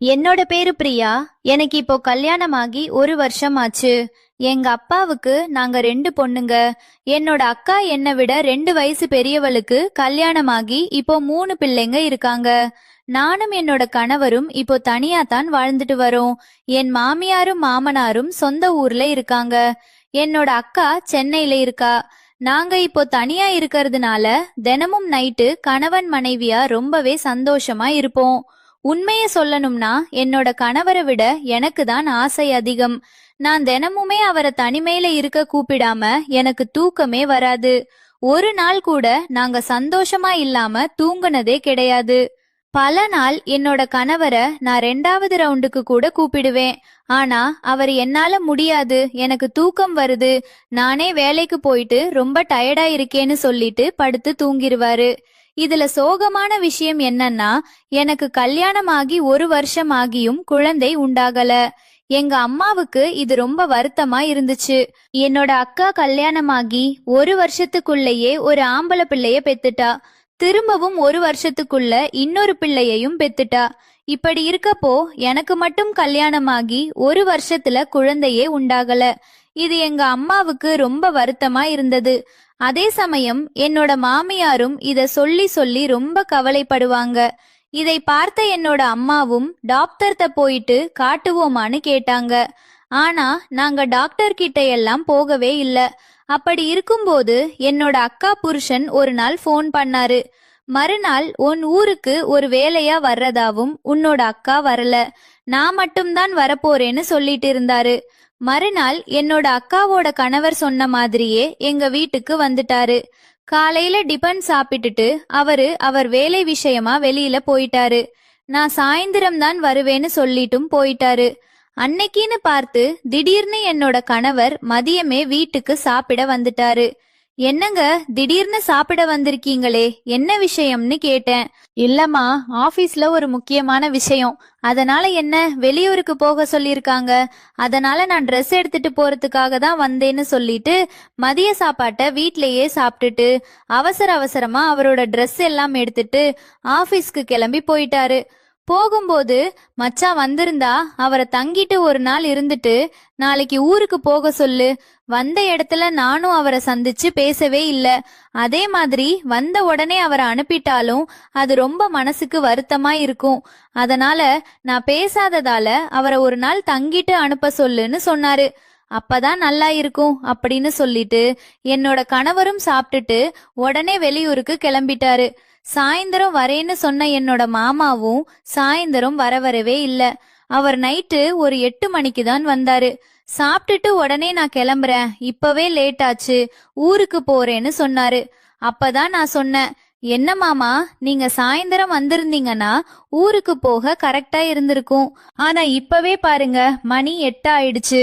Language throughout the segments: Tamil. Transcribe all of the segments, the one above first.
என்னோட பேரு பிரியா. எனக்கு இப்போ கல்யாணமாகி 1 வருஷம் ஆச்சு. எங்க அப்பாவுக்கு நாங்க 2 பொண்ணுங்க. என்னோட அக்கா என்னை விட 2 வயசு பெரியவளுக்கு கல்யாணமாகி இப்போ 3 பிள்ளைங்க இருக்காங்க. நானும் என்னோட கணவரும் இப்போ தனியா தான் வாழ்ந்துட்டு வரோம். என் மாமியாரும் மாமனாரும் சொந்த ஊர்ல இருக்காங்க. என்னோட அக்கா சென்னையில இருக்கா. நாங்க இப்போ தனியா இருக்கறதுனால தினமும் நைட்டு கணவன் மனைவியா ரொம்பவே சந்தோஷமா இருப்போம். உண்மைய சொல்லணும்னா என்னோட கணவரை விட எனக்கு தான் ஆசை அதிகம். நான் தினமுமே அவரை தனிமையில இருக்க கூப்பிடாம எனக்கு தூக்கமே வராது. ஒரு நாள் கூட நாங்க சந்தோஷமா இல்லாம தூங்குனதே கிடையாது. பல நாள் என்னோட கணவரை நான் 2வது ரவுண்டுக்கு கூட கூப்பிடுவேன். ஆனா அவர் என்னால முடியாது, எனக்கு தூக்கம் வருது, நானே வேலைக்கு போயிட்டு ரொம்ப டயர்டா இருக்கேன்னு சொல்லிட்டு படுத்து தூங்கிருவாரு. இதுல சோகமான விஷயம் என்னன்னா, எனக்கு கல்யாணமாகி 1 வருஷம் ஆகியும் குழந்தை உண்டாகல. எங்க அம்மாவுக்கு இது ரொம்ப வருத்தமா இருந்துச்சு. என்னோட அக்கா கல்யாணமாகி 1 வருஷத்துக்குள்ளேயே ஒரு ஆம்பளை பிள்ளைய பெத்துட்டா. திரும்பவும் 1 வருஷத்துக்குள்ள இன்னொரு பிள்ளையையும் பெத்துட்டா. இப்படி இருக்கப்போ எனக்கு மட்டும் கல்யாணமாகி 1 வருஷத்துல குழந்தையே உண்டாகல. இது எங்க அம்மாவுக்கு ரொம்ப வருத்தமா இருந்தது. அதே சமயம் என்னோட மாமியாரும் இத சொல்லி சொல்லி ரொம்ப கவலைப்படுவாங்க. இதை பார்த்த என்னோட அம்மாவும் டாக்டர்கிட்ட போயிட்டு காட்டுவோமான்னு கேட்டாங்க. ஆனா நாங்க டாக்டர் கிட்ட எல்லாம் போகவே இல்ல. அப்படி இருக்கும்போது என்னோட அக்கா புருஷன் ஒரு நாள் ஃபோன் பண்ணாரு. மறுநாள் உன் ஊருக்கு ஒரு வேலையா வர்றதாவும் உன்னோட அக்கா வரல, நான் மட்டும்தான் வரப்போறேன்னு சொல்லிட்டு இருந்தாரு. மறுநாள் என்னோட அக்காவோட கணவர் சொன்ன மாதிரியே எங்க வீட்டுக்கு வந்துட்டாரு. காலையில டிபன் சாப்பிட்டுட்டு அவர் வேலை விஷயமா வெளியில போயிட்டாரு. நான் சாயந்தரம் தான் வருவேன்னு சொல்லிட்டும் போயிட்டாரு. அன்னைக்குன்னு பார்த்து திடீர்னு என்னோட கணவர் மதியமே வீட்டுக்கு சாப்பிட வந்துட்டாரு. என்னங்க, திடீர்னு சாப்பிட வந்திருக்கீங்களே, என்ன விஷயம்னு கேட்டேன். இல்லம்மா, ஆபீஸ்ல ஒரு முக்கியமான விஷயம், அதனால என்ன வெளியூருக்கு போக சொல்லியிருக்காங்க, அதனால நான் ட்ரெஸ் எடுத்துட்டு போறதுக்காக தான் வந்தேன்னு சொல்லிட்டு மதிய சாப்பாட்டை வீட்லயே சாப்பிட்டுட்டு அவசர அவசரமா அவரோட ட்ரெஸ் எல்லாம் எடுத்துட்டு ஆபீஸ்க்கு கிளம்பி போயிட்டாரு. போகும்போது மச்சான் வந்திருந்தா அவரை தங்கிட்டு ஒரு நாள் இருந்துட்டு நாளைக்கு ஊருக்கு போக சொல்லு. வந்த இடத்துல நானும் அவரை சந்திச்சு பேசவே இல்ல. அதே மாதிரி வந்த உடனே அவரை அனுப்பிட்டாலும் அது ரொம்ப மனசுக்கு வருத்தமா இருக்கும். அதனால நான் பேசாததால அவரை ஒரு நாள் தங்கிட்டு அனுப்ப சொல்லுன்னு சொன்னாரு. அப்பதான் நல்லா இருக்கும் அப்படின்னு சொல்லிட்டு என்னோட கணவரும் சாப்பிட்டுட்டு உடனே வெளியூருக்கு கிளம்பிட்டாரு. சாயந்தரம் வரேன்னு சொன்ன என்னோட மாமாவும் சாயந்தரம் வரவே இல்ல. அவர் நைட்டு ஒரு 8 மணிக்கு தான் வந்தாரு. சாப்பிட்டுட்டு உடனே நான் கிளம்புறேன், இப்பவே லேட் ஆச்சு, ஊருக்கு போறேன்னு சொன்னாரு. அப்பதான் நான் சொன்னேன், என்ன மாமா, நீங்க சாயந்தரம் வந்திருந்தீங்கன்னா ஊருக்கு போக கரெக்டா இருந்திருக்கும். ஆனா இப்பவே பாருங்க, மணி 8 ஆயிடுச்சு.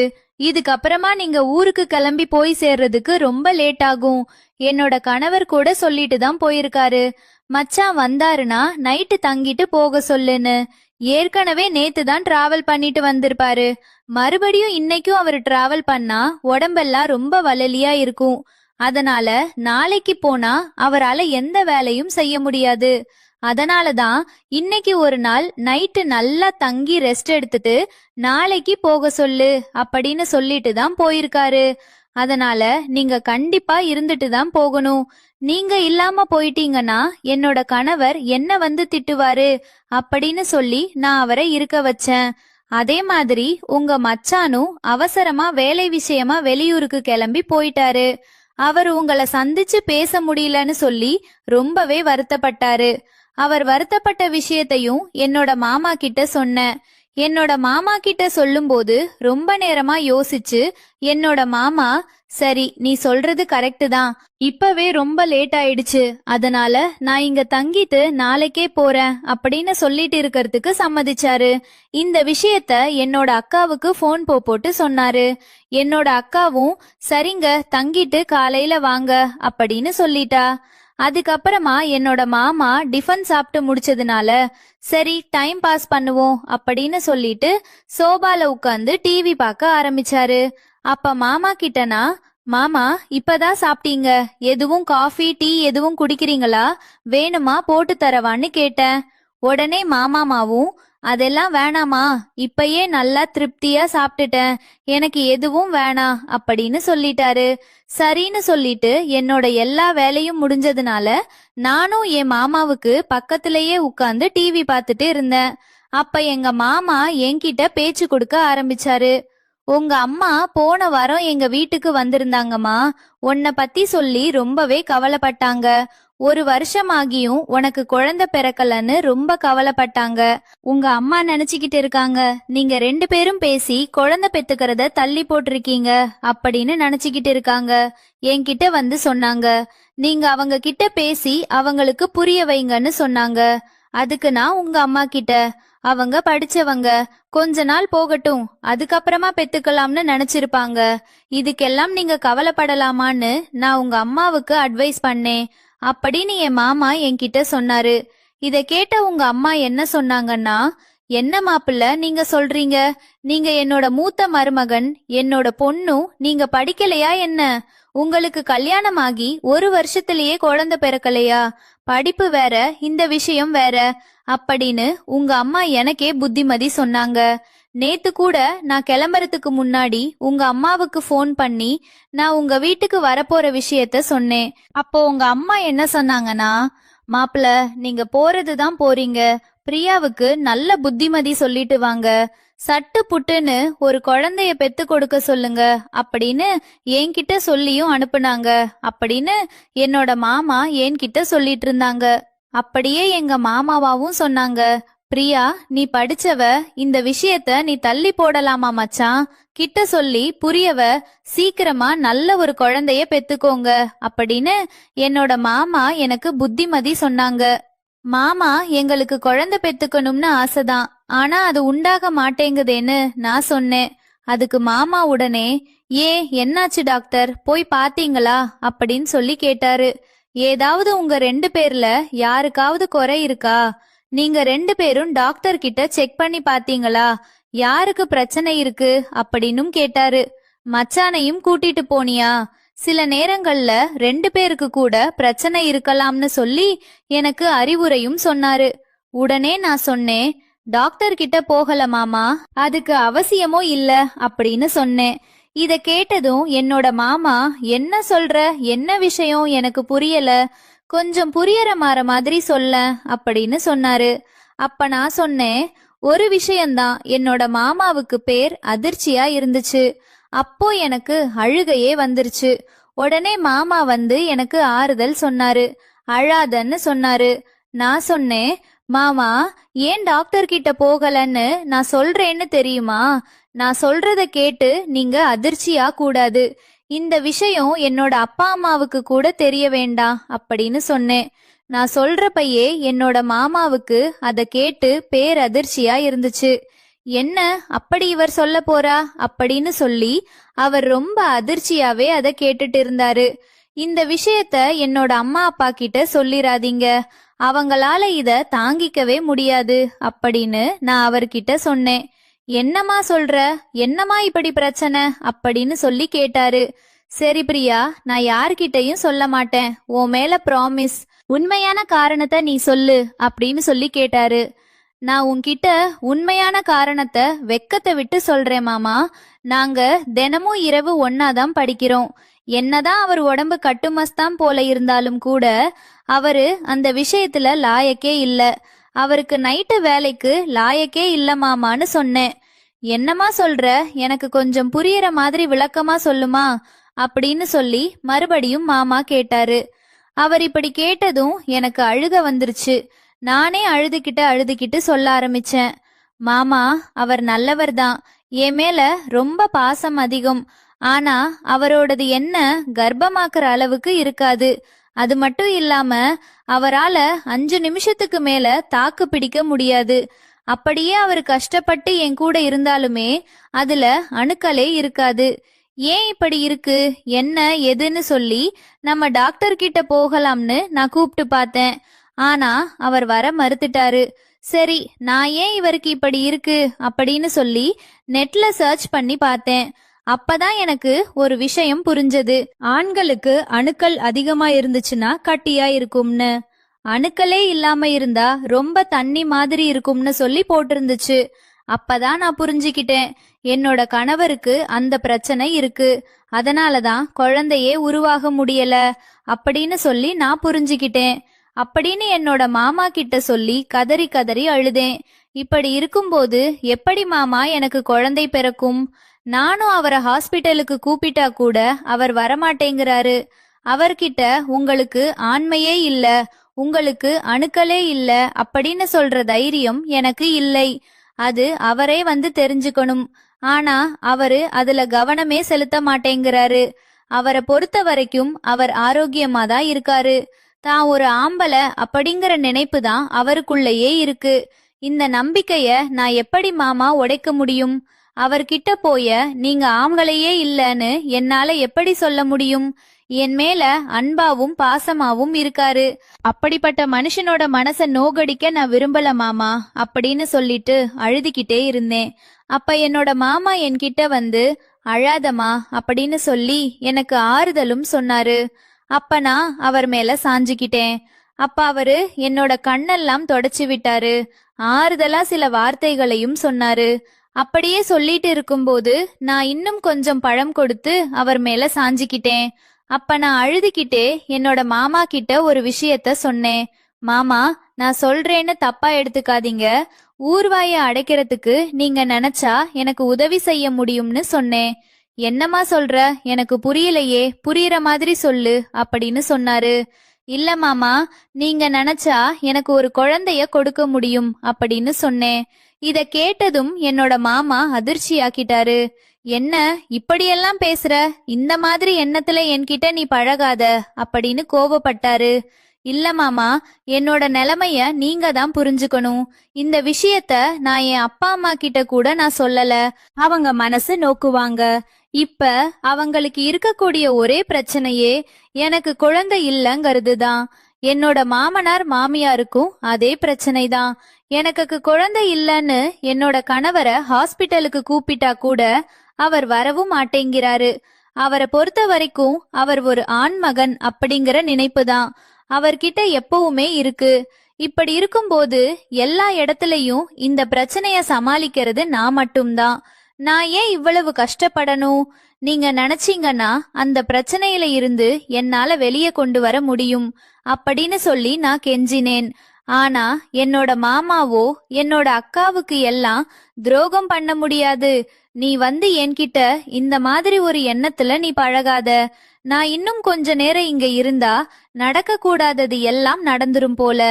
இதுக்கப்புறமா நீங்க ஊருக்கு கிளம்பி போய் சேர்றதுக்கு ரொம்ப லேட் ஆகும். என்னோட கணவர் கூட சொல்லிட்டு தான் போயிருக்காரு, மச்சான் வந்தாருன்னா நைட்டு தங்கிட்டு போக சொல்லுன்னு. ஏற்கனவே நேத்து தான் டிராவல் பண்ணிட்டு வந்திருப்பாரு. மறுபடியும் இன்னைக்கும் அவர் டிராவல் பண்ணா உடம்பெல்லாம் ரொம்ப வலலியா இருக்கும். அதனால நாளைக்கு போனா அவரால எந்த வேலையும் செய்ய முடியாது. அதனாலதான் இன்னைக்கு ஒரு நாள் நைட்டு நல்லா தங்கி ரெஸ்ட் எடுத்துட்டு நாளைக்கு போக சொல்லு அப்படின்னு சொல்லிட்டு தான் போயிருக்காரு. அதனால நீங்க கண்டிப்பா இருந்துட்டு தான் போகணும். நீங்க இல்லாம போயிட்டீங்கன்னா என்னோட கணவர் என்ன வந்து திட்டுவாரு அப்படின்னு சொல்லி நான் அவரை இருக்க வச்சேன். அதே மாதிரி உங்க மச்சானும் அவசரமா வேலை விஷயமா வெளியூருக்கு கிளம்பி போயிட்டாரு. அவர் உங்களை சந்திச்சு பேச முடியலன்னு சொல்லி ரொம்பவே வருத்தப்பட்டாரு. அவர் வருத்தப்பட்ட விஷயத்தையும் என்னோட மாமா கிட்ட சொன்னேன். என்னோட மாமா கிட்ட சொல்லும்போது ரொம்ப நேரமா யோசிச்சு என்னோட மாமா, சரி நீ சொல்றது கரெக்ட் தான், இப்பவே ரொம்ப லேட் ஆயிடுச்சு, அதனால நான் இங்க தங்கிட்டு நாளைக்கே போறேன் அப்படின்னு சொல்லிட்டு இருக்கிறதுக்கு சம்மதிச்சாரு. இந்த விஷயத்த என்னோட அக்காவுக்கு போன் போட்டு சொன்னாரு. என்னோட அக்காவும் சரிங்க தங்கிட்டு காலையில வாங்க அப்படின்னு சொல்லிட்டா. அதுக்கப்புறமா என்னோட மாமா டிஃபன் சாப்பிட்டு முடிச்சதுனால சரி டைம் பாஸ் பண்ணுவோம் அப்படின்னு சொல்லிட்டு சோபால உட்காந்து டிவி பார்க்க ஆரம்பிச்சாரு. அப்ப மாமா கிட்டனா, மாமா இப்பதான் சாப்பிட்டீங்க, எதுவும் காஃபி டீ எதுவும் குடிக்கிறீங்களா, வேணுமா போட்டு தரவான்னு கேட்டேன். உடனே மாமாவும் அதெல்லாம் வேணாமா, இப்பயே நல்லா திருப்தியா சாப்பிட்டுட்டேன், எனக்கு எதுவும் வேணாம் அப்படின்னு சொல்லிட்டாரு. சரின்னு சொல்லிட்டு என்னோட எல்லா வேலையும் முடிஞ்சதுனால நானும் என் மாமாவுக்கு பக்கத்திலேயே உட்கார்ந்து டிவி பார்த்துட்டு இருந்தேன். அப்ப எங்க மாமா என்கிட்ட பேச்சு கொடுக்க ஆரம்பிச்சாரு. உங்க அம்மா போன வாரம் எங்க வீட்டுக்கு வந்திருந்தாங்கம்மா. உன்னை பத்தி சொல்லி ரொம்பவே கவலைப்பட்டாங்க. ஒரு வருஷமாகியும் உனக்கு குழந்தை பிறக்கலன்னு ரொம்ப கவலைப்பட்டாங்க. உங்க அம்மா நினைச்சுக்கிட்டு இருக்காங்க நீங்க 2 பேரும் பேசி குழந்தை பெத்துக்கிறத தள்ளி போட்டிருக்கீங்க அப்படின்னு நினைச்சுக்கிட்டு இருக்காங்க. என்கிட்ட வந்து சொன்னாங்க. நீங்க அவங்க கிட்ட பேசி அவங்களுக்கு புரிய வைங்கன்னு சொன்னாங்க. அதுக்கு நான் உங்க அம்மா கிட்ட, அவங்க படிச்சவங்க, கொஞ்ச நாள் போகட்டும் அதுக்கப்புறமா பெத்துக்கலாம்னு நினைச்சிருப்பாங்க, இதுக்கெல்லாம் நீங்க கவலைப்படலாமான்னு நான் உங்க அம்மாவுக்கு அட்வைஸ் பண்ணேன் அப்படின்னு என் மாமா என்கிட்ட சொன்னாரு. இத கேட்ட உங்க அம்மா என்ன சொன்னாங்கன்னா, என்ன மாப்பிள்ள நீங்க சொல்றீங்க, நீங்க என்னோட மூத்த மருமகன், என்னோட பொண்ணும் நீங்க படிக்கலையா என்ன, உங்களுக்கு கல்யாணமாகி ஒரு வருஷத்திலேயே குழந்தை பிறக்கலையா, படிப்பு வேற இந்த விஷயம் வேற அப்படின்னு உங்க அம்மா எனக்கே புத்திமதி சொன்னாங்க. நேத்து கூட நான் கிளம்புறதுக்கு முன்னாடி உங்க அம்மாவுக்கு ஃபோன் பண்ணி நான் உங்க வீட்டுக்கு வரப்போற விஷயத்த சொன்னேன். அப்போ உங்க அம்மா என்ன சொன்னாங்கன்னா, மாப்பிள்ள நீங்க போறதுதான் போறீங்க, பிரியாவுக்கு நல்ல புத்திமதி சொல்லிட்டு வாங்க, சட்டு புட்டுன்னு ஒரு குழந்தைய பெத்து கொடுக்க சொல்லுங்க அப்படின்னு என்கிட்ட சொல்லியும் அனுப்புனாங்க அப்படின்னு என்னோட மாமா என்கிட்ட சொல்லிட்டு இருந்தாங்க. அப்படியே எங்க மாமாவாவும் சொன்னாங்க, பிரியா நீ படிச்சவ, இந்த விஷயத்த நீ தள்ளி போடலாமா மச்சான், கிட்ட சொல்லி புரியவ, சீக்கிரமா நல்ல ஒரு குழந்தைய பெத்துக்கோங்க அப்படின்னு என்னோட மாமா எனக்கு புத்திமதி சொன்னாங்க. மாமா எங்களுக்கு குழந்தை பெத்துக்கணும்னு ஆசைதான், ஆனா அது உண்டாக மாட்டேங்குதேன்னு நான் சொன்னேன். அதுக்கு மாமா உடனே, என்னாச்சு டாக்டர், போய் பாத்தீங்களா அப்படின்னு சொல்லி கேட்டாரு. ஏதாவது உங்க 2 பேர்ல யாருக்காவது குறை இருக்கா, நீங்க 2 பேரும் டாக்டர் கிட்ட செக் பண்ணி பாத்தீங்களா, யாருக்கு பிரச்சனை இருக்கு அப்படின்னும் கேட்டாரு. மச்சானையும் கூட்டிட்டு போனியா, சில நேரங்கள்ல 2 பேருக்கு கூட பிரச்சனை இருக்கலாம்னு சொல்லி எனக்கு அறிவுரையும் சொன்னாரு. உடனே நான் சொன்னேன், டாக்டர் கிட்ட போகல மாமா, அதுக்கு அவசியமோ இல்ல அப்படின்னு சொன்னேன். இத கேட்டதும் என்னோட மாமா, என்ன சொல்ற, என்ன விஷயம் எனக்கு புரியல, கொஞ்சம் புரியற மாதிரி சொல்ல அப்படின்னு சொன்னாரு. அப்ப நான் சொன்னேன், ஒரு விஷயம்தான் என்னோட மாமாவுக்கு பேர் அதிர்ச்சியா இருந்துச்சு. அப்போ எனக்கு அழுகையே வந்துருச்சு. உடனே மாமா வந்து எனக்கு ஆறுதல் சொன்னாரு, அழாதன்னு சொன்னாரு. நான் சொன்னேன், மாமா ஏன் டாக்டர் கிட்ட போகலன்னு நான் சொல்றேன்னு தெரியுமா, நான் சொல்றத கேட்டு நீங்க அதிர்ச்சியா கூடாது, இந்த விஷயம் என்னோட அப்பா அம்மாவுக்கு கூட தெரிய வேண்டாம் அப்படின்னு சொன்னேன். நான் சொல்றப்பயே என்னோட மாமாவுக்கு அத கேட்டு பேரதிர்ச்சியா இருந்துச்சு. என்ன அப்படி இவர் சொல்ல போறா அப்படின்னு சொல்லி அவர் ரொம்ப அதிர்ச்சியாவே அத கேட்டுட்டு இருந்தாரு. இந்த விஷயத்த என்னோட அம்மா அப்பா கிட்ட சொல்லிராதீங்க, அவங்களால இத தாங்கிக்கவே முடியாது அப்படின்னு நான் அவர்கிட்ட சொன்னேன். என்னம்மா சொல்ற, என்னம்மா இப்படி பிரச்சனை அப்படின்னு சொல்லி கேட்டாரு. சரி பிரியா, நான் யார்கிட்டயும் சொல்ல மாட்டேன், உன் மேல ப்ராமிஸ், உண்மையான காரணத்தை நீ சொல்லு அப்படின்னு சொல்லி கேட்டாரு. நான் உன்கிட்ட உண்மையான காரணத்தை வெக்கத்தை விட்டு சொல்றேன் மாமா. நாங்க தினமும் இரவு ஒன்னாதான் படிக்கிறோம். என்னதான் அவர் உடம்பு கட்டுமஸ்தான் போல இருந்தாலும் கூட அவரு அந்த விஷயத்துல லாயக்கே இல்ல, அவருக்கு நைட்டு வேலைக்கு லாயக்கே இல்ல மாமான்னு சொன்னேன். என்னமா சொல்ற, எனக்கு கொஞ்சம் புரியற மாதிரி விளக்கமா சொல்லுமா அப்படின்னு சொல்லி மறுபடியும் மாமா கேட்டாரு. அவர் இப்படி கேட்டதும் எனக்கு அழுக வந்துருச்சு. நானே அழுதுகிட்டு சொல்ல ஆரம்பிச்சேன், மாமா அவர் நல்லவர் தான், என் மேல ரொம்ப பாசம் அதிகம், ஆனா அவரோடது என்ன கர்ப்பமாக்குற அளவுக்கு இருக்காது. அது மட்டும் இல்லாம அவரால 5 நிமிஷத்துக்கு மேல தாக்கு பிடிக்க முடியாது. அப்படியே அவர் கஷ்டப்பட்டு என் கூட இருந்தாலுமே அதுல அணுக்களே இருக்காது. ஏன் இப்படி இருக்கு, என்ன எதுன்னு சொல்லி நம்ம டாக்டர் கிட்ட போகலாம்னு நான் கூப்பிட்டு பார்த்தேன். ஆனா அவர் வர மறுத்துட்டாரு. சரி, நான் ஏன் இவருக்கு இப்படி இருக்கு அப்படின்னு சொல்லி நெட்ல சர்ச் பண்ணி பார்த்தேன். அப்பதான் எனக்கு ஒரு விஷயம் புரிஞ்சது. ஆண்களுக்கு அணுக்கள் அதிகமா இருந்துச்சுன்னா கட்டியா இருக்கும்னு. அணுக்களே இல்லாம இருந்தா ரொம்ப தண்ணி மாதிரி இருக்கும்னு சொல்லி போட்டிருந்துச்சு. அப்பதான் நான் புரிஞ்சுக்கிட்டேன், என்னோட கணவருக்கு அந்த பிரச்சனை இருக்கு, அதனாலதான் குழந்தையே உருவாக முடியல அப்படின்னு சொல்லி நான் புரிஞ்சுக்கிட்டேன். அப்படின்னு என்னோட மாமா கிட்ட சொல்லி கதறி கதறி அழுதேன். இப்படி இருக்கும்போது எப்படி மாமா எனக்கு குழந்தை பிறக்கும்? நானும் அவரை ஹாஸ்பிட்டலுக்கு கூப்பிட்டா கூட அவர் வரமாட்டேங்கிறாரு. அவர்கிட்ட உங்களுக்கு ஆண்மையே இல்ல, உங்களுக்கு அணுக்களே இல்ல அப்படின்னு சொல்ற தைரியம் எனக்கு இல்லை. அது அவரே வந்து தெரிஞ்சுக்கணும். ஆனா அவரு அதுல கவனமே செலுத்த மாட்டேங்கிறாரு. அவரை பொறுத்த வரைக்கும் அவர் ஆரோக்கியமா தான் இருக்காரு. தான் ஒரு ஆம்பளை அப்படிங்கிற நினைப்பு தான் அவருக்குள்ளேயே இருக்கு. இந்த நம்பிக்கைய நான் எப்படி மாமா உடைக்க முடியும்? அவர்கிட்ட போய நீங்க ஆம்பளையே இல்லன்னு என்னால எப்படி சொல்ல முடியும்? என் மேல அன்பாவும் பாசமாவும் இருக்காரு. அப்படிப்பட்ட மனுஷனோட மனச நோகடிக்க நான் விரும்பல மாமா அப்படின்னு சொல்லிட்டு அழுதுகிட்டே இருந்தேன். அப்ப என்னோட மாமா என்கிட்ட வந்து அழாதமா அப்படின்னு சொல்லி எனக்கு ஆறுதலும் சொன்னாரு. அப்ப நான் அவர் மேல சாஞ்சுக்கிட்டேன். அப்ப அவரு என்னோட கண்ணெல்லாம் தொடச்சு விட்டாரு. ஆறுதலா சில வார்த்தைகளையும் சொன்னாரு. அப்படியே சொல்லிட்டு இருக்கும்போது நான் இன்னும் கொஞ்சம் பழம் கொடுத்து அவர் மேல சாஞ்சிக்கிட்டேன். அப்ப நான் அழுதுகிட்டே என்னோட மாமா கிட்ட ஒரு விஷயத்த சொன்னேன். மாமா, நான் சொல்றேன்னு தப்பா எடுத்துக்காதீங்க. ஊர்வாய அடைக்கிறதுக்கு நீங்க நினைச்சா எனக்கு உதவி செய்ய முடியும்னு சொன்னேன். என்னம்மா சொல்ற? எனக்கு புரியலையே, புரியுற மாதிரி சொல்லு அப்படின்னு சொன்னாரு. இல்ல மாமா, நீங்க நினைச்சா எனக்கு ஒரு குழந்தைய கொடுக்க முடியும் அப்படின்னு சொன்னேன். இத கேட்டதும் என்னோட மாமா அதிர்ச்சியாக்கிட்டாரு. என்ன இப்படியெல்லாம் பேசுற? இந்த மாதிரி எண்ணத்துல என்கிட்ட நீ பழகாத அப்படின்னு கோபப்பட்டாரு. இல்ல மாமா, என்னோட நிலைமைய நீங்க தான் புரிஞ்சுக்கணும். இந்த விஷயத்த நான் என் அப்பா அம்மா கிட்ட கூட நான் சொல்லல. அவங்க மனசு நோக்குவாங்க. இப்ப அவங்களுக்கு இருக்கக்கூடிய ஒரே பிரச்சனையே எனக்கு குழந்தை இல்லங்கிறது தான். என்னோட மாமனார் மாமியாருக்கும் அதே பிரச்சனை தான். எனக்கு குழந்தை இல்லன்னு என்னோட கணவரை ஹாஸ்பிட்டலுக்கு கூப்பிட்டா கூட அவர் வரவும் மாட்டேங்கிறாரு. அவரை பொறுத்த வரைக்கும் அவர் ஒரு ஆண்மகன் அப்படிங்கிற நினைப்பு தான் அவர்கிட்ட எப்பவுமே இருக்கு. இப்படி இருக்கும்போது எல்லா இடத்துலயும் இந்த பிரச்சனைய சமாளிக்கிறது நான் மட்டும்தான். நான் ஏன் இவ்வளவு கஷ்டப்படணும்? நீங்க நினைச்சீங்கன்னா அந்த பிரச்சனையில இருந்து என்னால வெளியே கொண்டு வர முடியும் அப்படின்னு சொல்லி நான் கெஞ்சினேன். ஆனா என்னோட மாமாவோ என்னோட அக்காவுக்கு எல்லாம் துரோகம் பண்ண முடியாது. நீ வந்து என்கிட்ட இந்த மாதிரி ஒரு எண்ணத்துல நீ பழகாத. நான் இன்னும் கொஞ்ச நேரம் இங்க இருந்தா நடக்க கூடாதது எல்லாம் நடந்துரும் போல.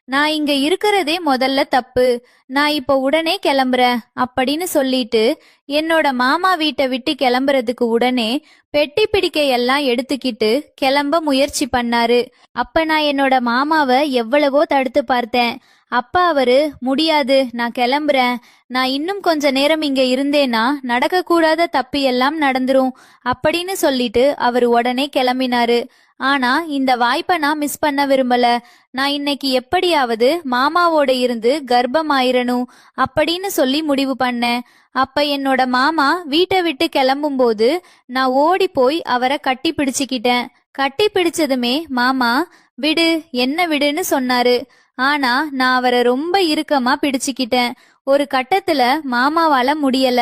நான் இங்க இருக்கிறதே முதல்ல தப்பு. நான் இப்ப உடனே கிளம்புறேன் அப்படின்னு சொல்லிட்டு என்னோட மாமா வீட்டை விட்டு கிளம்புறதுக்கு உடனே பெட்டி பிடிக்க எல்லாம் எடுத்துக்கிட்டு கிளம்ப முயற்சி பண்ணாரு. அப்ப நான் என்னோட மாமாவை எவ்வளவோ தடுத்து பார்த்தேன். அப்பா அவரு முடியாது, நான் கிளம்புறேன். நான் இன்னும் கொஞ்ச நேரம் இங்க இருந்தேன்னா நடக்க கூடாத தப்பு எல்லாம் நடந்துரும் அப்படின்னு சொல்லிட்டு அவர் உடனே கிளம்பினாரு. ஆனா இந்த வாய்ப்பை நான் மிஸ் பண்ண விரும்பல. நான் இன்னைக்கு எப்படியாவது மாமாவோட இருந்து கர்ப்பமாயிரணும் அப்படின்னு சொல்லி முடிவு பண்ணேன். அப்ப என்னோட மாமா வீட்டை விட்டு கிளம்பும் போது நான் ஓடி போய் அவரை கட்டி பிடிச்சுக்கிட்டேன். கட்டி பிடிச்சதுமே மாமா விடு, என்ன விடுன்னு சொன்னாரு. ஆனா நான் அவரை ரொம்ப இறுக்கமா பிடிச்சுக்கிட்டேன். ஒரு கட்டத்துல மாமாவால முடியல.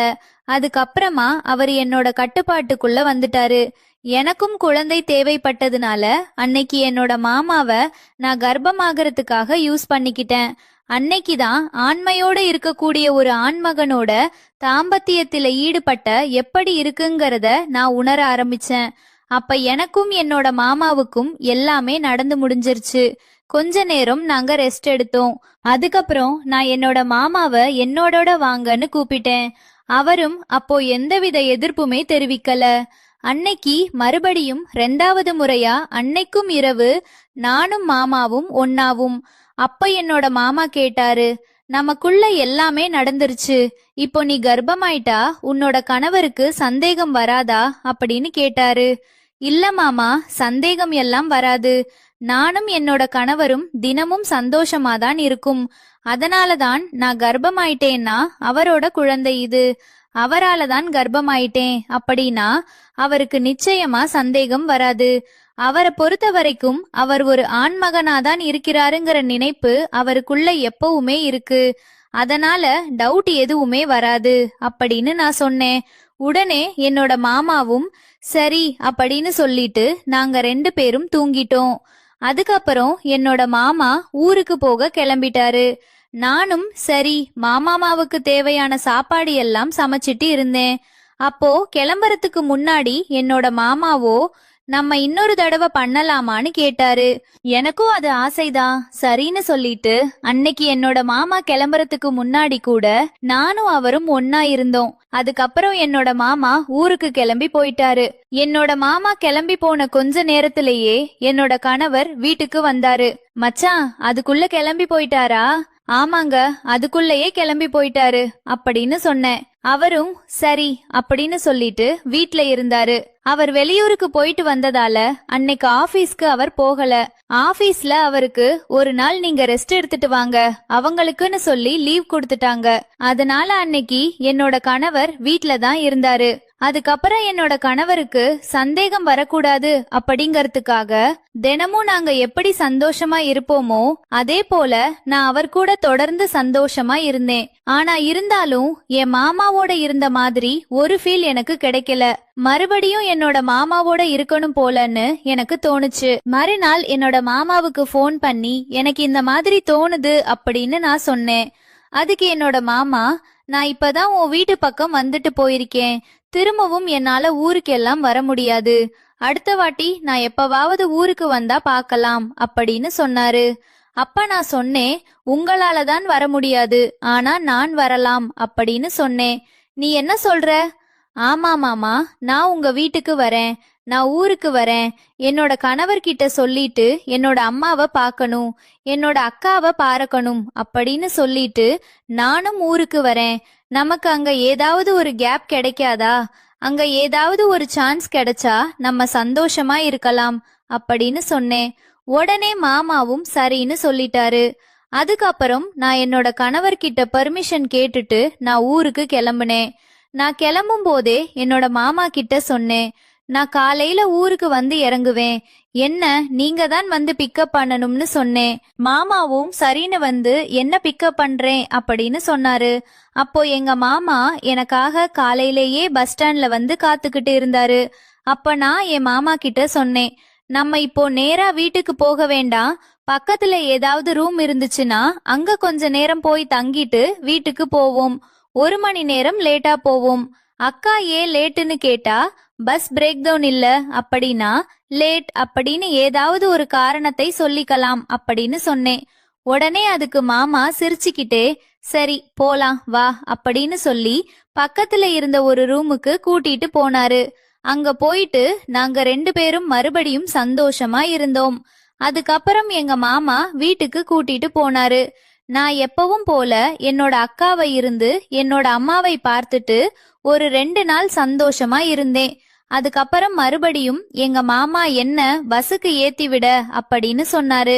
அதுக்கப்புறமா அவர் என்னோட கட்டுப்பாட்டுக்குள்ள வந்துட்டாரு. எனக்கும் குழந்தை தேவைப்பட்டதுனால அன்னைக்கு என்னோட மாமாவை நான் கர்ப்பமாகறதுக்காக யூஸ் பண்ணிக்கிட்டேன். அன்னைக்குதான் ஆண்மையோட இருக்கக்கூடிய ஒரு ஆண்மகனோட தாம்பத்தியத்துல ஈடுபட்ட எப்படி இருக்குங்கிறத நான் உணர ஆரம்பிச்சேன். அப்ப எனக்கும் என்னோட மாமாவுக்கும் எல்லாமே நடந்து முடிஞ்சிருச்சு. கொஞ்ச நேரம் நாங்க ரெஸ்ட் எடுத்தோம். அதுக்கப்புறம் நான் என்னோட மாமாவை என்னோட வாங்கன்னு கூப்பிட்டேன். அவரும் அப்போ எந்தவித எதிர்ப்புமே தெரிவிக்கல. அன்னைக்கு மறுபடியும் 2வது முறையா அன்னைக்கும் இரவு நானும் மாமாவும் ஒன்னாவும். அப்ப என்னோட மாமா கேட்டாரு, நமக்குள்ள எல்லாமே நடந்துருச்சு, இப்போ நீ கர்ப்பமாயிட்டா உன்னோட கணவருக்கு சந்தேகம் வராதா அப்படின்னு கேட்டாரு. இல்ல மாமா, சந்தேகம் எல்லாம் வராது. நானும் என்னோட கணவரும் தினமும் சந்தோஷமாதான் இருக்கும். அதனாலதான் நான் கர்ப்பமாயிட்டேன்னா அவரோட குழந்தை இது, அவரால தான் கர்ப்பமாயிட்டேன் அப்படின்னா அவருக்கு நிச்சயமா சந்தேகம் வராது. அவரை பொறுத்த வரைக்கும் அவர் ஒரு ஆண்மகனாதான் இருக்கிறாருங்கிற நினைப்பு அவருக்குள்ள எப்பவுமே இருக்கு. அதனால டவுட் எதுவுமே வராது அப்படின்னு நான் சொன்னேன். உடனே என்னோட மாமாவும் சரி அப்படின்னு சொல்லிட்டு நாங்க 2 பேரும் தூங்கிட்டோம். அதுக்கப்புறம் என்னோட மாமா ஊருக்கு போக கிளம்பிட்டாரு. நானும் சரி மாமாவுக்கு தேவையான சாப்பாடு எல்லாம் சமைச்சிட்டு இருந்தேன். அப்போ கிளம்புறதுக்கு முன்னாடி என்னோட மாமாவோ நம்ம இன்னொரு தடவை பண்ணலாமான்னு கேட்டாரு. எனக்கும் அது ஆசைதான், சரின்னு சொல்லிட்டு அன்னைக்கு என்னோட மாமா கிளம்புறதுக்கு முன்னாடி கூட நானும் அவரும் ஒன்னா இருந்தோம். அதுக்கப்புறம் என்னோட மாமா ஊருக்கு கிளம்பி போயிட்டாரு. என்னோட மாமா கிளம்பி போன கொஞ்ச நேரத்திலேயே என்னோட கணவர் வீட்டுக்கு வந்தாரு. மச்சான், அதுக்குள்ள கிளம்பி போயிட்டாரா? ஆமாங்க, அதுக்குள்ளேயே கிளம்பி போயிட்டாரு அப்படின்னு சொன்னேன். அவரும் சரி அப்படின்னு சொல்லிட்டு வீட்ல இருந்தாரு. அவர் வெளியூருக்கு போயிட்டு வந்ததால அன்னைக்கு ஆபீஸ்க்கு அவர் போகல. ஆபீஸ்ல அவருக்கு ஒரு நாள் நீங்க ரெஸ்ட் எடுத்துட்டு வாங்க அவங்களுக்குன்னு சொல்லி லீவ் கொடுத்துட்டாங்க. அதனால அன்னைக்கு என்னோட கணவர் வீட்ல தான் இருந்தாரு. அதுக்கப்புறம் என்னோட கணவருக்கு சந்தேகம் வரக்கூடாது அப்படிங்கறதுக்காக தினமும் நாங்க எப்படி சந்தோஷமா இருப்போமோ அதே போல நான் அவர் கூட தொடர்ந்து சந்தோஷமா இருந்தேன். ஆனா இருந்தாலும் என் மாமாவோட இருந்த மாதிரி ஒரு ஃபீல் எனக்கு கிடைக்கல. மறுபடியும் என்னோட மாமாவோட இருக்கணும் போலன்னு எனக்கு தோணுச்சு. மறுநாள் என்னோட மாமாவுக்கு ஃபோன் பண்ணி எனக்கு இந்த மாதிரி தோணுது அப்படின்னு நான் சொன்னேன். அதுக்கு என்னோட மாமா, நான் இப்பதான் உன் வீட்டு பக்கம் வந்துட்டு போயிருக்கேன், திரும்பவும் என்னால ஊருக்கெல்லாம் வர முடியாது, அடுத்த வாட்டி நான் எப்பவாவது ஊருக்கு வந்தா பார்க்கலாம் அப்படின்னு சொன்னாரு. அப்ப நான் சொன்னேன், உங்களால தான் வர முடியாது, ஆனா நான் வரலாம் அப்படின்னு சொன்னேன். நீ என்ன சொல்ற? ஆமா மாமா, நான் உங்க வீட்டுக்கு வரேன், நான் ஊருக்கு வரேன், என்னோட கணவர்கிட்ட சொல்லிட்டு என்னோட அம்மாவை பார்க்கணும், என்னோட அக்காவை பார்க்கணும் அப்படின்னு சொல்லிட்டு நானும் ஊருக்கு வரேன். நமக்கு அங்க ஏதாவது ஒரு கேப் கிடைக்காதா? அங்க ஏதாவது ஒரு சான்ஸ் கிடைச்சா நம்ம சந்தோஷமா இருக்கலாம் அப்படின்னு சொன்னேன். உடனே மாமாவும் சரின்னு சொல்லிட்டாரு. அதுக்கப்புறம் நான் என்னோட கணவர்கிட்ட பர்மிஷன் கேட்டுட்டு நான் ஊருக்கு கிளம்புனேன். நான் கிளம்பும் போதே என்னோட மாமா கிட்ட சொன்னேன், நான் காலையில ஊருக்கு வந்து இறங்குவேன், என்ன நீங்க தான் வந்து பிக்கப் பண்ணணும்னு சொன்னேன். மாமாவும் சரின்னு வந்து என்ன பிக்கப் பண்றேன் அப்படின்னு சொன்னாரு. அப்போ எங்க மாமா எனக்காக காலையிலேயே பஸ் ஸ்டாண்ட்ல வந்து காத்துக்கிட்டு இருந்தாரு. அப்ப நான் என் மாமா கிட்ட சொன்னேன், நம்ம இப்போ நேரா வீட்டுக்கு போக வேண்டாம், பக்கத்துல ஏதாவது ரூம் இருந்துச்சுன்னா அங்க கொஞ்ச நேரம் போய் தங்கிட்டு வீட்டுக்கு போவோம், 1 மணி நேரம் லேட்டா போவோம். அக்கா ஏன் லேட்டுன்னு கேட்டா, பஸ் பிரேக் டவுன் இல்ல அப்படின்னா லேட் அப்படின்னு ஏதாவது ஒரு காரணத்தை சொல்லிக்கலாம் அப்படின்னு சொன்னேன். உடனே அதுக்கு மாமா சிரிச்சுக்கிட்டே சரி போலாம் வா அப்படின்னு சொல்லி பக்கத்துல இருந்த ஒரு ரூமுக்கு கூட்டிட்டு போனாரு. அங்க போயிட்டு நாங்க 2 பேரும் மறுபடியும் சந்தோஷமா இருந்தோம். அதுக்கப்புறம் எங்க மாமா வீட்டுக்கு கூட்டிட்டு போனாரு. நான் எப்பவும் போல என்னோட அக்காவை இருந்து என்னோட அம்மாவை பார்த்துட்டு ஒரு 2 நாள் சந்தோஷமா இருந்தேன். அதுக்கப்புறம் மறுபடியும் எங்க மாமா என்ன பஸ்ஸுக்கு ஏத்தி விட அப்படின்னு சொன்னாரு.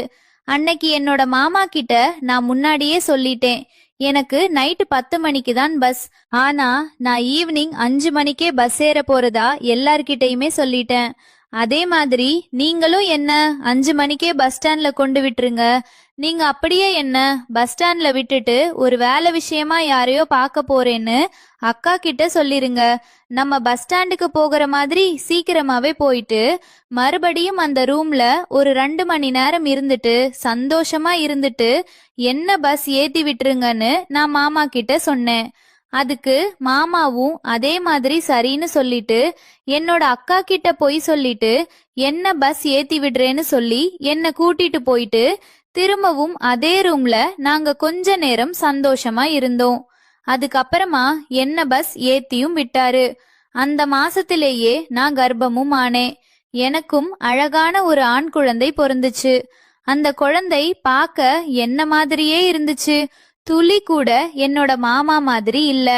அன்னைக்கு என்னோட மாமா கிட்ட நான் முன்னாடியே சொல்லிட்டேன், எனக்கு நைட்டு 10 மணிக்கு தான் பஸ், ஆனா நான் ஈவினிங் 5 மணிக்கே பஸ் ஏற போறதா எல்லார்கிட்டயுமே சொல்லிட்டேன். அதே மாதிரி நீங்களும் என்ன 5 மணிக்கே பஸ் ஸ்டாண்ட்ல கொண்டு விட்டுருங்க. நீங்க அப்படியே என்ன பஸ் ஸ்டாண்ட்ல விட்டுட்டு ஒரு வேலை விஷயமா யாரையோ பார்க்க போறேன்னு அக்கா கிட்ட சொல்லிருங்க. நம்ம பஸ் ஸ்டாண்டுக்கு போகிற மாதிரி சீக்கிரமாவே போயிட்டு மறுபடியும் அந்த ரூம்ல ஒரு 2 மணி நேரம் இருந்துட்டு சந்தோஷமா இருந்துட்டு என்ன பஸ் ஏத்தி விட்டுருங்கன்னு நான் மாமா கிட்ட சொன்னேன். அதுக்கு மாமாவும் அதே மாதிரி சரின்னு சொல்லிட்டு என்னோட அக்கா கிட்ட போய் சொல்லிட்டு என்ன பஸ் ஏத்தி விடுறேன்னு சொல்லி என்ன கூட்டிட்டு போயிட்டு திரும்பவும் அதே ரூம்ல நாங்க கொஞ்ச நேரம் சந்தோஷமா இருந்தோம். அதுக்கப்புறமா என்ன பஸ் ஏத்தியும் விட்டாரு. அந்த மாசத்திலேயே நான் கர்ப்பமும் ஆனேன். எனக்கும் அழகான ஒரு ஆண் குழந்தை பிறந்துச்சு. அந்த குழந்தை பார்க்க என்ன மாதிரியே இருந்துச்சு, துளி கூட என்னோட மாமா மாதிரி இல்ல.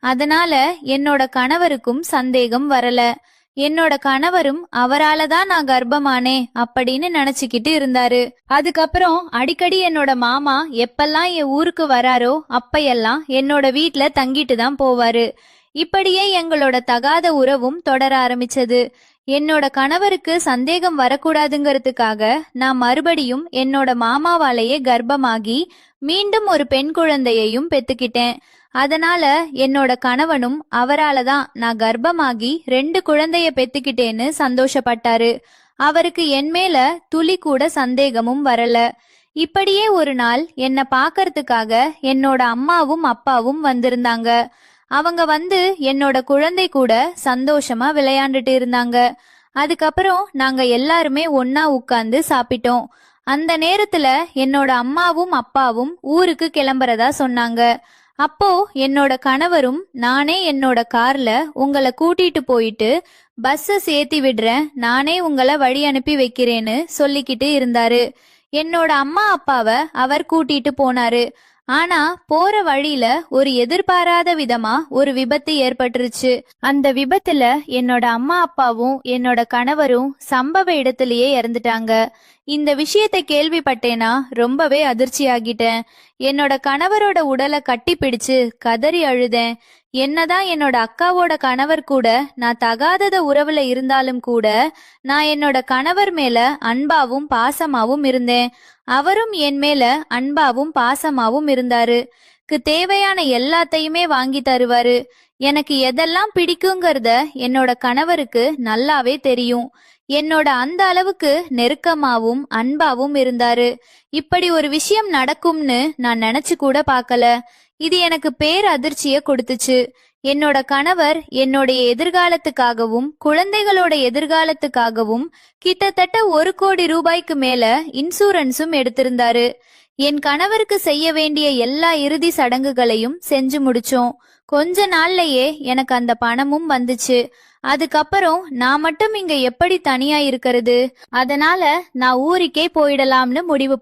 அதனால என்னோட கணவருக்கும் சந்தேகம் வரல. என்னோட கணவரும் அவரால தான் நான் கர்ப்பமானே அப்படின்னு நினைச்சுக்கிட்டு இருந்தாரு. அதுக்கப்புறம் அடிக்கடி என்னோட மாமா எப்பெல்லாம் என் ஊருக்கு வராரோ அப்பையெல்லாம் என்னோட வீட்ல தங்கிட்டு தான் போவாரு. இப்படியே எங்களோட தகாத உறவும் தொடர ஆரம்பிச்சது. என்னோட கணவருக்கு சந்தேகம் வரக்கூடாதுங்கிறதுக்காக நான் மறுபடியும் என்னோட மாமாவாலேயே கர்ப்பமாகி மீண்டும் ஒரு பெண் குழந்தையையும் பெத்துக்கிட்டேன். அதனால என்னோட கணவனும் அவரால தான் நான் கர்ப்பமாகி 2 குழந்தைய பெத்துக்கிட்டேன்னு சந்தோஷப்பட்டாரு. அவருக்கு என் மேல துளி கூட சந்தேகமும் வரல. இப்படியே ஒரு நாள் என்ன பார்க்கறதுக்காக என்னோட அம்மாவும் அப்பாவும் வந்திருந்தாங்க. அவங்க வந்து என்னோட குழந்தை கூட சந்தோஷமா விளையாண்டுட்டு இருந்தாங்க. அதுக்கப்புறம் நாங்க எல்லாருமே ஒன்னா உட்கார்ந்து சாப்பிட்டோம். அந்த நேரத்துல என்னோட அம்மாவும் அப்பாவும் ஊருக்கு கிளம்புறதா சொன்னாங்க. அப்போ என்னோட கணவரும் நானே என்னோட கார்ல உங்களை கூட்டிட்டு போயிட்டு பஸ்ஸ சேர்த்தி விடுறேன், நானே உங்களை வழி அனுப்பி வைக்கிறேன்னு சொல்லிக்கிட்டு இருந்தாரு. என்னோட அம்மா அப்பாவை அவர் கூட்டிட்டு போனாரு. ஆனா போற வழியில ஒரு எதிர்பாராத விதமா ஒரு விபத்து ஏற்பட்டுருச்சு. அந்த விபத்துல என்னோட அம்மா அப்பாவும் என்னோட கணவரும் சம்பவ இடத்திலேயே இறந்துட்டாங்க. இந்த விஷயத்தை கேள்விப்பட்டேனா ரொம்பவே அதிர்ச்சியாகிட்டேன். என்னோட கணவரோட உடலை கட்டி பிடிச்சு கதறி அழுதேன். என்னதான் என்னோட அக்காவோட கணவர் கூட நான் தகாதத உறவுல இருந்தாலும் கூட நான் என்னோட கணவர் மேல அன்பாவும் பாசமாவும் இருந்தேன். அவரும் என் மேல அன்பாவும் பாசமாவும் இருந்தாரு. தேவையான எல்லாத்தையுமே வாங்கி தருவாரு. எனக்கு எதெல்லாம் பிடிக்குங்கிறத என்னோட கணவருக்கு நல்லாவே தெரியும். என்னோட அந்த அளவுக்கு நெருக்கமாவும் அன்பாவும் இருந்தாரு. இப்படி ஒரு விஷயம் நடக்கும்னு நான் நினைச்சு கூட பார்க்கல. இது எனக்கு பேர் அதிர்ச்சிய கொடுத்துச்சு. என்னோட கணவர் என்னுடைய எதிர்காலத்துக்காகவும் குழந்தைகளோட எதிர்காலத்துக்காகவும் கிட்டத்தட்ட 1 கோடி ரூபாய்க்கு மேல இன்சூரன்ஸும் எடுத்திருந்தாரு. என் கணவருக்கு செய்ய வேண்டிய எல்லா இறுதி சடங்குகளையும் செஞ்சு முடிச்சோம். கொஞ்ச நாள்லயே எனக்கு அந்த பணமும் வந்துச்சு. அதுக்கப்புறம் நான் மட்டும் இங்க எப்படி தனியா இருக்கிறது? அதனால நான் ஊருக்கே போயிடலாம்னு முடிவு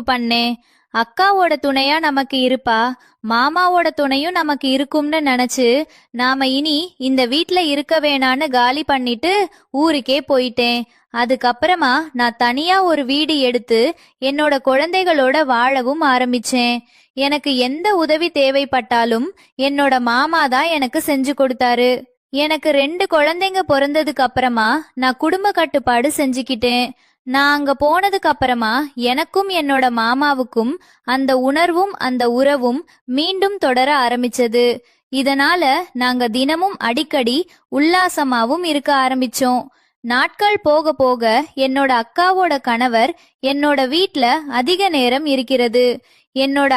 பண்ணேன். அக்காவோட துணையா நமக்கு இருப்பா, மாமாவோட துணையும் நமக்கு இருக்கும்னு நினைச்சு நாம இனி இந்த வீட்ல இருக்க வேணான்னு காலி பண்ணிட்டு ஊருக்கே போயிட்டேன். அதுக்கப்புறமா நான் தனியா ஒரு வீடு எடுத்து என்னோட குழந்தைகளோட வாழவும் ஆரம்பிச்சேன். எனக்கு எந்த உதவி தேவைப்பட்டாலும் என்னோட மாமா தான் எனக்கு செஞ்சு கொடுத்தாரு. எனக்கு 2 குழந்தைங்க பிறந்ததுக்கு அப்புறமா நான் குடும்ப கட்டுப்பாடு செஞ்சுக்கிட்டேன். நான் அங்க போனதுக்கு அப்புறமா எனக்கும் என்னோட மாமாவுக்கும் அந்த உணர்வும் அந்த உறவும் மீண்டும் தொடர ஆரம்பிச்சது. இதனால நாங்க தினமும் அடிக்கடி உல்லாசமாவும் இருக்க ஆரம்பிச்சோம். நாட்கள் போக போக என்னோட அக்காவோட கணவர் என்னோட வீட்ல அதிக நேரம் இருக்கிறது என்னோட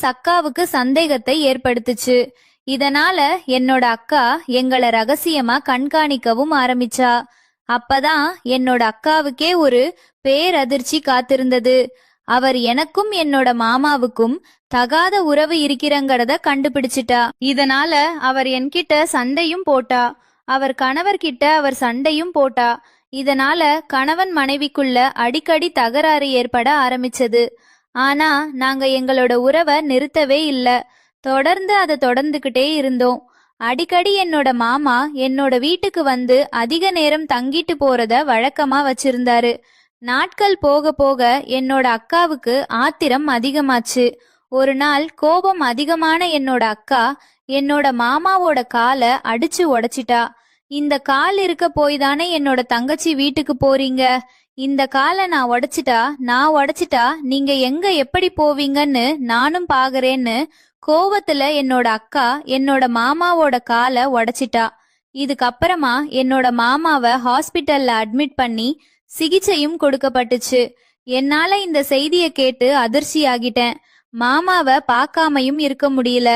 சக்காவுக்கு சந்தேகத்தை ஏற்படுத்துச்சு. இதனால என்னோட அக்கா எங்களை ரகசியமா கண்காணிக்கவும் ஆரம்பிச்சா. அப்பதான் என்னோட அக்காவுக்கே ஒரு பேரதிர்ச்சி காத்திருந்தது. அவர் எனக்கும் என்னோட மாமாவுக்கும் தகாத உறவு இருக்கிறங்கிறத கண்டுபிடிச்சிட்டா. இதனால அவர் என்கிட்ட சண்டையும் போட்டா. அவர் கணவர்கிட்ட அவர் சண்டையும் போட்டா. இதனால கணவன் மனைவிக்குள்ள அடிக்கடி தகராறு ஏற்பட ஆரம்பிச்சது. ஆனா நாங்க எங்களோட உறவை நிறுத்தவே இல்ல. தொடர்ந்து அதை தொடர்ந்துகிட்டே இருந்தோம். அடிக்கடி என்னோட மாமா என்னோட வீட்டுக்கு வந்து அதிக நேரம் தங்கிட்டு போறத வழக்கமா வச்சிருந்தாரு. நாட்கள் போக போக என்னோட அக்காவுக்கு ஆத்திரம் அதிகமாச்சு. ஒரு நாள் கோபம் அதிகமான என்னோட அக்கா என்னோட மாமாவோட காலை அடிச்சு உடைச்சிட்டா. இந்த கால் இருக்க போய் தானே என்னோட தங்கச்சி வீட்டுக்கு போறீங்க, இந்த காலை நான் உடைச்சிட்டா நீங்க எங்க எப்படி போவீங்கன்னு நானும் பாக்குறேன்னு கோவத்துல என்னோட அக்கா என்னோட மாமாவோட காலை உடைச்சிட்டா. இதுக்கப்புறமா என்னோட மாமாவை ஹாஸ்பிட்டல்ல அட்மிட் பண்ணி சிகிச்சையும் கொடுக்கப்பட்டுச்சு. என்னால இந்த செய்திய கேட்டு அதிர்ச்சியாகிட்டேன். மாமாவை பார்க்காமையும் இருக்க முடியல.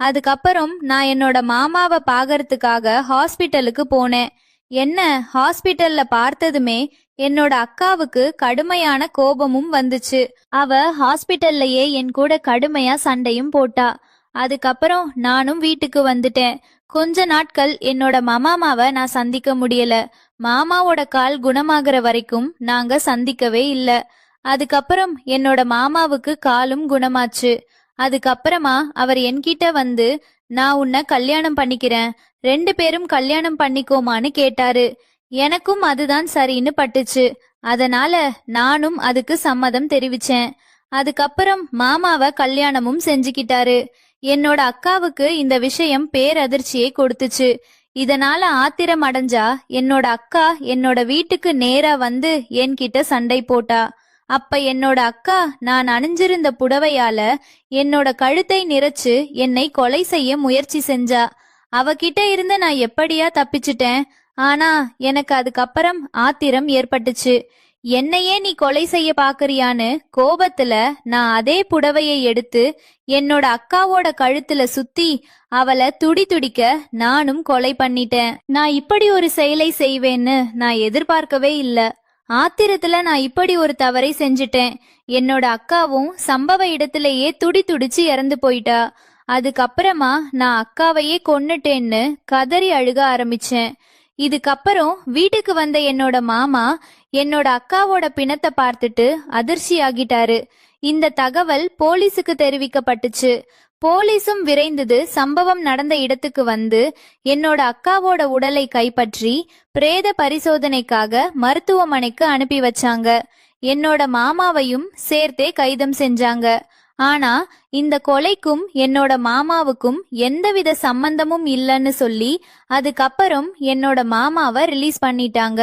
அதுக்கப்புறம் நான் என்னோட மாமாவை பாக்கறதுக்காக ஹாஸ்பிட்டலுக்கு போனேன். என்ன ஹாஸ்பிட்டல்ல பார்த்ததுமே என்னோட அக்காவுக்கு கடுமையான கோபமும் வந்துச்சு. அவ ஹாஸ்பிட்டல்லையே என் கூட கடுமையா சண்டையும் போட்டா. அதுக்கப்புறம் நானும் வீட்டுக்கு வந்துட்டேன். கொஞ்ச நாட்கள் என்னோட மாமாவை நான் சந்திக்க முடியல. மாமாவோட கால் குணமாகற வரைக்கும் நாங்க சந்திக்கவே இல்ல. அதுக்கப்புறம் என்னோட மாமாவுக்கு காலும் குணமாச்சு. அதுக்கப்புறமா அவர் என்கிட்ட வந்து நான் உன்னை கல்யாணம் பண்ணிக்கிறேன், 2 பேரும் கல்யாணம் பண்ணிக்கோமான்னு கேட்டாரு. எனக்கும் அதுதான் சரின்னு பட்டுச்சு. அதனால நானும் அதுக்கு சம்மதம் தெரிவிச்சேன். அதுக்கப்புறம் மாமாவை கல்யாணமும் செஞ்சுக்கிட்டாரு. என்னோட அக்காவுக்கு இந்த விஷயம் பேரதிர்ச்சியை கொடுத்துச்சு. இதனால ஆத்திரம் அடைஞ்சா என்னோட அக்கா என்னோட வீட்டுக்கு நேரா வந்து என்கிட்ட சண்டை போட்டா. அப்ப என்னோட அக்கா நான் அணிஞ்சிருந்த புடவையால என்னோட கழுத்தை நிறைச்சு என்னை கொலை செய்ய முயற்சி செஞ்சா. அவகிட்ட இருந்து நான் எப்படியா தப்பிச்சிட்டேன். ஆனா எனக்கு அதுக்கப்புறம் ஆத்திரம் ஏற்பட்டுச்சு. என்னையே நீ கொலை செய்ய பாக்குறியான்னு கோபத்துல நான் அதே புடவையை எடுத்து என்னோட அக்காவோட கழுத்துல சுத்தி அவளை துடி துடிக்க நானும் கொலை பண்ணிட்டேன். நான் இப்படி ஒரு செயலை செய்வேன்னு நான் எதிர்பார்க்கவே இல்ல. ஆத்திரத்துல நான் இப்படி ஒரு தவறை செஞ்சிட்டேன். என்னோட அக்காவும் சம்பவ இடத்திலேயே துடி துடிச்சு இறந்து போயிட்டா. அதுக்கப்புறமா நான் அக்காவையே கொன்னுட்டேன்னு கதறி அழுக ஆரம்பிச்சேன். இதுக்கப்புறம் வீட்டுக்கு வந்த என்னோட மாமா என்னோட அக்காவோட பிணத்தை பார்த்துட்டு அதிர்ச்சி ஆகிட்டாரு. இந்த தகவல் போலீஸுக்கு தெரிவிக்கப்பட்டுச்சு. போலீஸும் விரைந்தது சம்பவம் நடந்த இடத்துக்கு வந்து என்னோட அக்காவோட உடலை கைப்பற்றி பிரேத பரிசோதனைக்காக மருத்துவமனைக்கு அனுப்பி வச்சாங்க. என்னோட மாமாவையும் சேர்த்தே கைதம் செஞ்சாங்க. ஆனா இந்த கொலைக்கும் என்னோட மாமாவுக்கும் எந்தவித சம்பந்தமும் இல்லைன்னு சொல்லி அதுக்கப்புறம் என்னோட மாமாவை ரிலீஸ் பண்ணிட்டாங்க.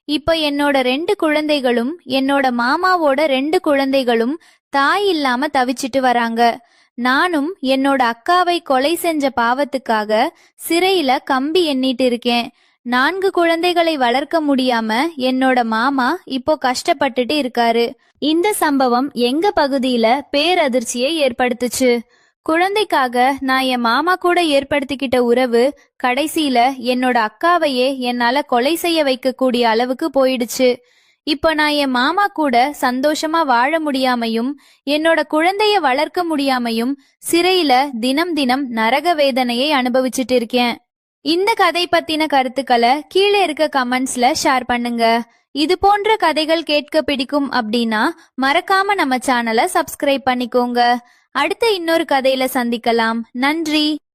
இப்ப என்னோட 2 குழந்தைகளும் என்னோட மாமாவோட 2 குழந்தைகளும் தாய் இல்லாம தவிச்சிட்டு வராங்க. நானும் என்னோட அக்காவை கொலை செஞ்ச பாவத்துக்காக சிறையில கம்பி எண்ணிட்டு இருக்கேன். 4 குழந்தைகளை வளர்க்க முடியாம என்னோட மாமா இப்போ கஷ்டப்பட்டுட்டு இருக்காரு. இந்த சம்பவம் எங்க பகுதியில பேரதிர்ச்சியை ஏற்படுத்துச்சு. குழந்தைக்காக நான் என் மாமா கூட ஏற்படுத்திக்கிட்ட உறவு கடைசியில என்னோட அக்காவையே என்னால கொலை செய்ய வைக்கக்கூடிய அளவுக்கு போயிடுச்சு. இப்ப நான் என் மாமா கூட சந்தோஷமா வாழ முடியாமையும் என்னோட குழந்தைய வளர்க்க முடியாமையும் சிறையில தினம் தினம் நரக வேதனையை அனுபவிச்சுட்டு இருக்கேன். இந்த கதை பத்தின கருத்துக்களை கீழே இருக்க கமெண்ட்ஸ்ல ஷேர் பண்ணுங்க. இது போன்ற கதைகள் கேட்க பிடிக்கும் அப்படின்னா மறக்காம நம்ம சேனலை சப்ஸ்கிரைப் பண்ணிக்கோங்க. அடுத்த இன்னொரு கதையில சந்திக்கலாம். நன்றி.